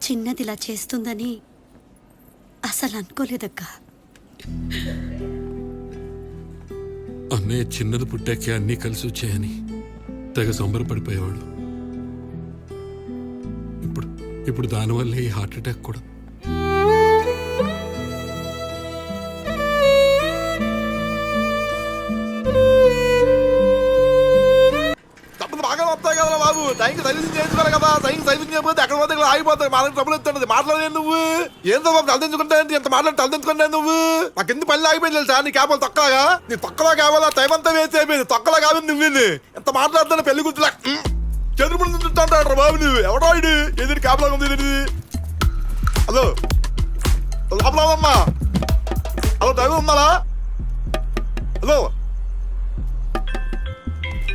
చిన్నదిలా చేస్తుందని అసలు అనుకోలేదక్కా. అన్నయ్య చిన్నది పుట్టాకే అన్నీ కలిసి వచ్చాయని తెగ సంబరపడిపోయేవాడు. ఇప్పుడు దానివల్లే ఈ హార్ట్ అటాక్ కూడా. బాగా వస్తాయి కదా బాబు, టైంకి సర్వీసింగ్ చేయించుకోవాలి కదా. టైంకి సర్వీసింగ్ చేయకపోతే ఎక్కడ పోతే ఆగిపోతాయి. మనకి డబ్బులు ఇస్తాను మాట్లాడలేదు నువ్వు. ఏందో బాబు తలదించుకుంటా ఎంత మాట్లాడి తలదించుకుంటా నువ్వు. నాకు ఎందుకు పని ఆగిపోయింది సార్. నీ క్యాబులు తొక్కలాగా, నీ తొక్కలా క్యాబులు టైం అంతా వేస్ట్ అయిపోయింది. తొక్కలా కాబట్టి నువ్వు ఎంత మాట్లాడుతున్నా పెళ్లి గుర్తులా చంద్రపుడు తింటాడు బాబు. నువ్వు ఎవడో ఇడు ఎదురు క్యాబ్లా ఉంది. హలో లోపలమ్మా, హలో డ్రైవర్ ఉన్నారా? హలో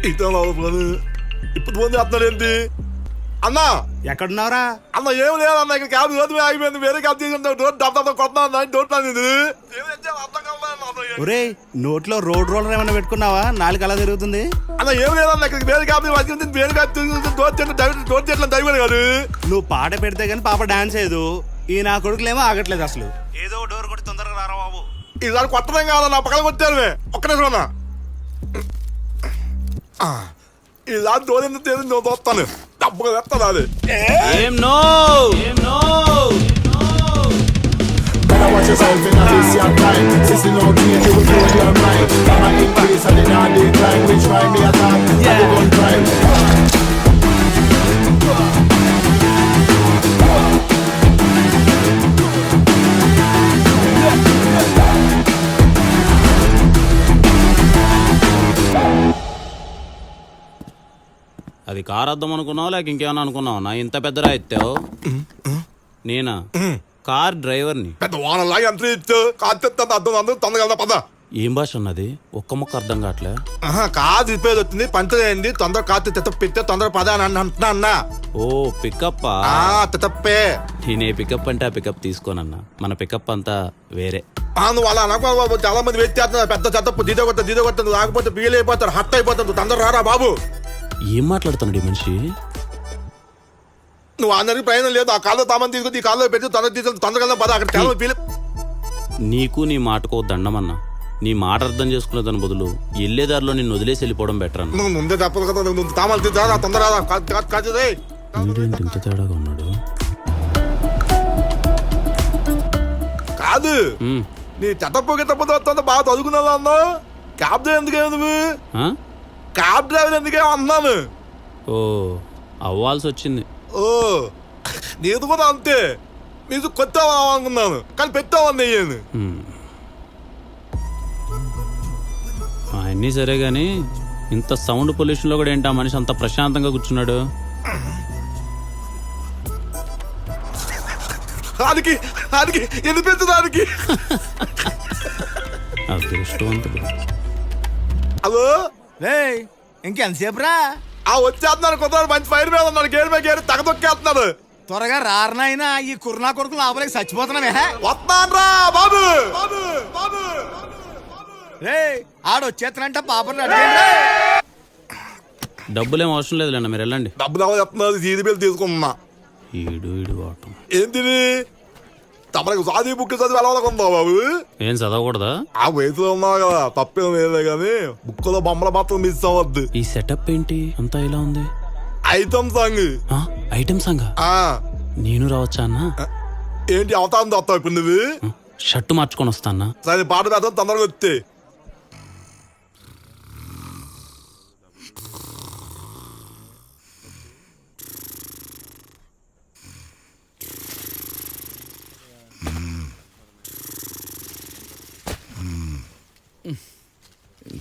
ఇతను ఇప్పుడు ఫోన్ చేస్తున్నాడు ఏంటి అన్నా? ఎక్కడున్నారా అన్న? ఏం లేదన్న, ఇక్కడ క్యాబ్ రోజు ఆగిపోయింది. వేరే క్యాబ్ తీసుకుంటా డబ్బు కొడుతున్నా డోట్. ఒరే నోట్లో రోడ్ రోలర్ ఏమైనా పెట్టుకున్నావా? నాలుగు అలా తిరుగుతుంది. అన్న ఏం లేదన్న, ఇక్కడ వేరే క్యాబ్ వేరే క్యాబ్ డోర్ చేయట్లేదు డ్రైవర్ గారు. నువ్వు పాట పెడితే గానీ పాప డాన్స్ చేయదు. ఈ నా కొడుకులేమో ఆగట్లేదు అసలు. ఏదో డోర్ కొట్టి తొందరగా రారా బాబు. ఈసారి కొట్టడం కావాలా, నా పక్కన కొట్టారు. ఒక్క నిమిషం అన్న, ఈసారి డోర్ ఎందుకు తెలియదు నువ్వు చూస్తాను. డబ్బుగా వేస్తాను అది. Watch yourself in a face your time. Sissy no change, you will blow your mind. I'm a increase and in a decline. Which rhyme me attack? Yeah. I don't crime. అది car అద్దం అనుకున్నావు లేక ఇంకేమన్నా అనుకున్నావు? నా ఇంత పెద్దరా ఎత్తావు. నేనా car డ్రైవర్ని. పెద్ద వానలాగా ఎంత అర్థం తొందరగా పద. ఏం భాష అన్నది? ఒక్క ముక్క అర్థం కావట్లే. కాదు రిపేర్ వచ్చింది, పంచర్ అయింది, తొందర కాదు పెట్టే తొందర పద అని అంటున్నా అన్న. ఓ పికప్ తప్పే. నేనే పికప్ అంటే ఆ పికప్ తీసుకోనన్నా. మన పికప్ అంతా వేరే. నువ్వు అలా అనుకో. చాలా మంది వెయిట్ చేస్తున్నారు. పెద్ద చెత్త దీదో కొట్టదు రాకపోతే ఫీల్ అయిపోతారు, హట్ అయిపోతారు. తొందర రారా బాబు. ఏం మాట్లాడుతున్నాడు ఈ మనిషి? నువ్వు అందరికి ప్రయోజనం లేదు. ఆ కాల్లో తామని తీసుకుని ఈ కాల్లో పెట్టి తొందరగా పద. అక్కడ నీకు నీ మాటకో దండమన్నా. నీ మాట అర్థం చేసుకునే దాని బదులు వెళ్ళేదారిలో నిన్ను వదిలేసి వెళ్ళిపోవడం బెటర్ అన్న. నువ్వు ముందే తప్పదు కదా. నువ్వు తామాలు తీద్దా తొందరగా. వీడేంటి ఇంత తేడాగా ఉన్నాడు? కాదు నీ చెత్తపోకే తప్పదు బాగా చదువుకున్నావా అన్నా? క్యాబ్ డ్రైవర్ ఎందుకే నువ్వు? క్యాబ్ డ్రైవర్ ఎందుకే అన్నాను. ఓ అవ్వాల్సి వచ్చింది. ఓ నీది కూడా అంతే. నీకు కొత్తావా అనుకున్నాను కానీ పెట్టావని అయ్యాను. అన్నీ సరే గాని ఇంత సౌండ్ పొల్యూషన్ లో కూడా ఏంటి ఆ మనిషి అంత ప్రశాంతంగా కూర్చున్నాడు? దానికి వినిపించడానికి అదృష్టవంతుడు. హలో ఇంకెంతసేపు రా? వచ్చేస్తున్నాడు. కొత్త మంచి ఫైర్ మీద ఉన్నాడు. గేర్ మీద గేర్ తగదొక్కేస్తున్నాడు. త్వరగా రారనైనా ఈ కుర్నా కొడుకులు ఆపలేక చచ్చిపోతున్నావే. వస్తాను రా బాబు. ఆడొచ్చేస్తానంట పాపం. డబ్బులేం అవసరం లేదులేండి, మీరు వెళ్ళండి. డబ్బులు ఎవరు చెప్తున్నారు? సీది బిల్ తీసుకున్నా. ఈడు వాటం ఏంటిది? తమకు సాది బుక్ చదివి వెళ్ళకుందా బాబు? ఏం చదవకూడదా? ఆ వయసులో ఉన్నావు కదా, తప్పేం లేదే కానీ బుక్ లో బొమ్మల మాత్రం మిస్ అవ్వద్దు. ఈ సెటప్ ఏంటి అంతా ఇలా ఉంది? Item song. Item song? నేను రావచ్చా అన్న? ఏంటి అవతారం వస్తావు ఇప్పుడు నువ్వు? షర్టు మార్చుకొని వస్తానా? సరే పాట పెడతాను తొందరగా వస్తే.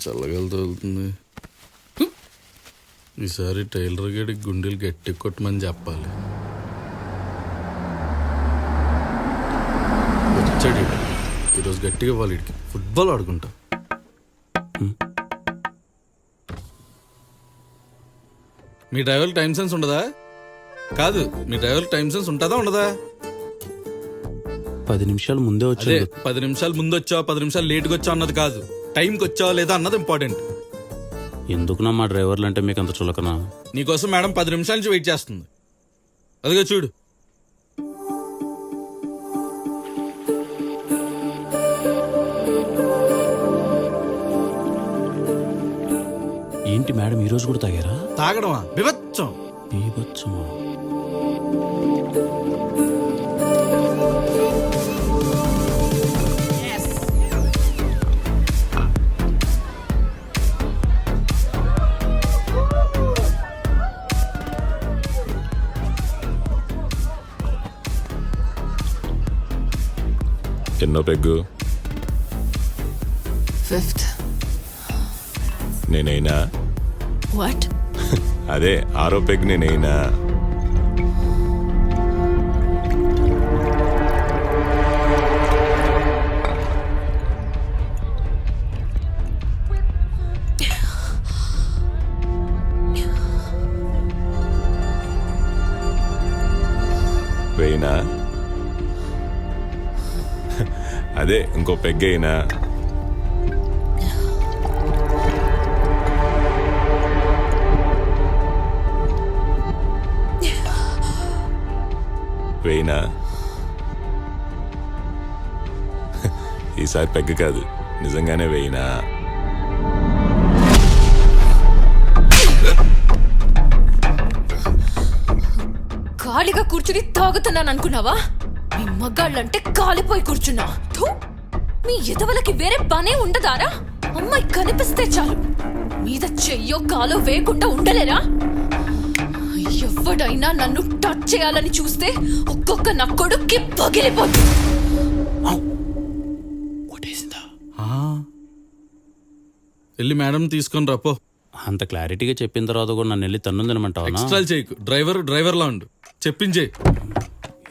చల్లగా తగులుతుంది. ఈసారి టైలర్ గడికి గుండెలు గట్టి కొట్టమని చెప్పాలి. వచ్చాడు ఈరోజు గట్టిగా ఇవ్వాలి. ఇడికి ఫుట్బాల్ ఆడుకుంటా. మీ డ్రైవర్ టైం సెన్స్ ఉండదా? కాదు, మీ డ్రైవర్ టైం సెన్స్ ఉంటుందా ఉండదా? 10 నిమిషాలు ముందే వచ్చా. 10 నిమిషాలు ముందు వచ్చావు 10 నిమిషాలు లేట్గా వచ్చావు అన్నది కాదు, టైంకి వచ్చావా లేదా అన్నది ఇంపార్టెంట్. ఎందుకున్నా మా డ్రైవర్లు అంటే మీకు అంత చులకనా? నీకోసం మేడం 10 నిమిషాల నుంచి వెయిట్ చేస్తుంది. అదిగో చూడు. ఏంటి మేడం ఈ రోజు కూడా తాగారా? తాగడమా? వివచ్చం. బీభత్సమా? ఎన్నో పెగ్గు? 5th. నేనైనా? What? అదే 6వ పెగ్ నేనైనా? వేయినా? అదే ఇంకో పెగ్ అయినా? వేయినా? ఈసారి పెగ్ కాదు, నిజంగానే వేయినా? ఖాళీగా కూర్చుని తాగుతున్నాను అనుకున్నావా? మీ మగాళ్ళంటే కాలిపోయి కూర్చున్నా. థూ, మీ ఎదవలకి వేరే పనే ఉండదారా? అమ్మాయి కనిపిస్తే చాలు మీద చెయ్యో కాలో వేయకుండా ఉండలేరా? ఎవడైనా నన్ను టచ్ చేయాలని చూస్తే ఒక్కొక్క నా కొడుక్కి పగిలిపోతుంది. వెళ్ళి మేడం తీసుకొని రాపో. అంత క్లారిటీగా చెప్పిన తర్వాత కూడా నన్ను వెళ్ళి తన్ను తినమంటావా? ఎక్స్ట్రా చేయకు. డ్రైవర్లా ఉండు. చెప్పించే.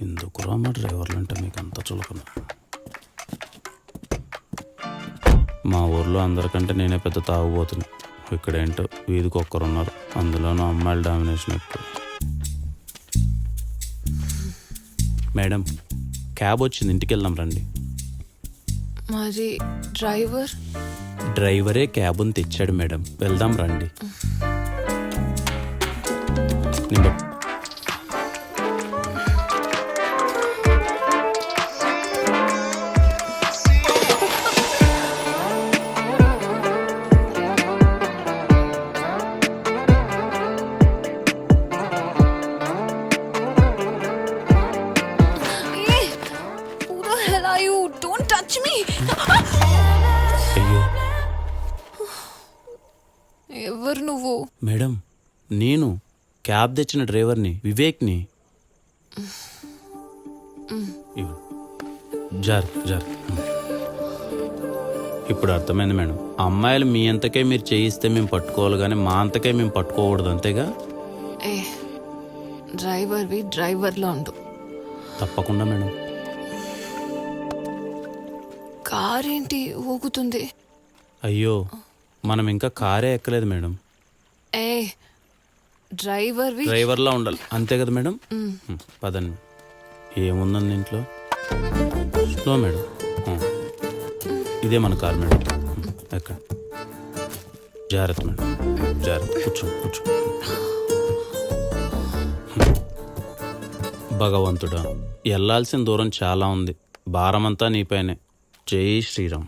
ఎందుకు రామా డ్రైవర్లు అంటే మీకు అంత చులకన? మా ఊర్లో అందరికంటే నేనే పెద్ద తాగుబోతున్నా. ఇక్కడేంటో వీధికి ఒక్కరున్నారు, అందులోనూ అమ్మాయిల డామినేషన్ ఎక్కువ. మేడం క్యాబ్ వచ్చింది, ఇంటికి వెళ్దాం రండి. మరి డ్రైవరే క్యాబుని తెచ్చాడు మేడం, వెళ్దాం రండి. అయ్యో ఎవరు నువ్వు? మేడం నేను క్యాబ్ తెచ్చిన డ్రైవర్ని, వివేక్ని. జార్ ఇప్పుడు అర్థమైంది మేడం. అమ్మాయిలు మీ అంతకే మీరు చేయిస్తే మేము పట్టుకోవాలి, కానీ మా అంతకే మేము పట్టుకోకూడదు, అంతేగా? డ్రైవర్లో ఉండు. తప్పకుండా మేడం. కారేంటి ఊగుతుంది? అయ్యో మనం ఇంకా కారే ఎక్కలేదు మేడం. డ్రైవర్లా ఉండాలి, అంతే కదా మేడం? పదండి. ఏముందండి ఇంట్లో? Slow madam. ఇదే మన కార్ మేడం. ఎక్కడ? జాగ్రత్త మేడం, జాగ్రత్త. కూర్చో. భగవంతుడా, వెళ్ళాల్సిన దూరం చాలా ఉంది, భారమంతా నీపైనే. జై శ్రీరామ్.